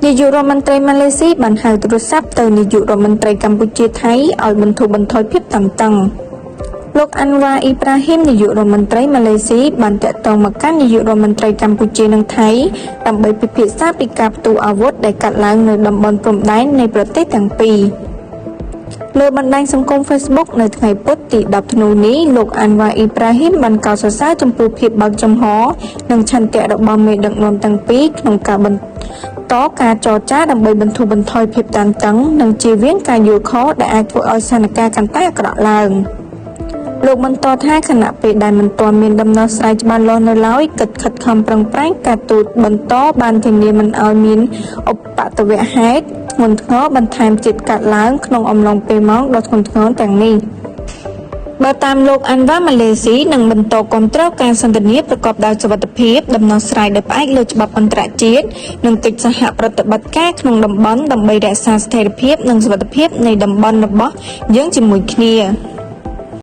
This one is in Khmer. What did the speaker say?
នាយករដ្ឋមន្ត្រីម៉ាឡេស៊ីបានហៅទូរស័ព្ទទៅនាយករដ្ឋមន្ត្រីកម្ពុជាថៃឲ្យបន្ធូរបន្ថយភាពតានតឹងលោកអាន់វ៉ាអ៊ីប្រាហ៊ីមនាយករដ្ឋមន្ត្រីម៉ាឡេស៊ីបានតាក់ទងមកកាន់នាយករដ្ឋមន្ត្រីកម្ពុជានិងថៃដើម្បីពិភាក្សាពីការផ្ទុះអាវុធដែលកាត់ឡើងនៅតំបន់ព្រំដែននៃប្រទេសទាំងពីរលើបណ្ដាញសង្គម Facebook នៅថ្ងៃពុធទី10ធ្នូនេះលោកអាន់វ៉ាអ៊ីប្រាហ៊ីមបានកោតសរសើរចំពោះភាពបើកចំហនិងឆន្ទៈរបស់មេដឹកនាំទាំងពីរក្នុងការបន្តការចរចាដើម្បីបន្ធូរបន្ថយភាពតានតឹងនិងជៀសវាងការយល់ខុសដែលអាចធ្វើឲ្យស្ថានភាពកាន់តែអាក្រក់ឡើងលោកបន្តថាខណៈពេលដែលមិនទាន់មានដំណោះស្រាយច្បាស់លាស់នៅឡើយកិច្ចខិតខំប្រឹងប្រែងការទូតបន្តបានធានាមិនឲ្យមានឧបទ្ទវហេតុធ្ងន់ធ្ងរបន្ថែមទៀតកើតឡើងក្នុងអំឡុងពេលម៉ោងដ៏ធ្ងន់ធ្ងរទាំងនេះបើតាមលោកអាន់វ៉ាម៉ាឡេស៊ីនឹងបន្តគាំទ្រការសន្ទនាប្រកបដោយសុវត្ថិភាពដំណោះស្រាយដោយផ្អែកលើច្បាប់អន្តរជាតិនិងកិច្ចសហប្រតិបត្តិការក្នុងតំបន់ដើម្បីរក្សាស្ថិរភាពនិងសុវត្ថិភាពនៃតំបន់របស់យើងជាមួយគ្នា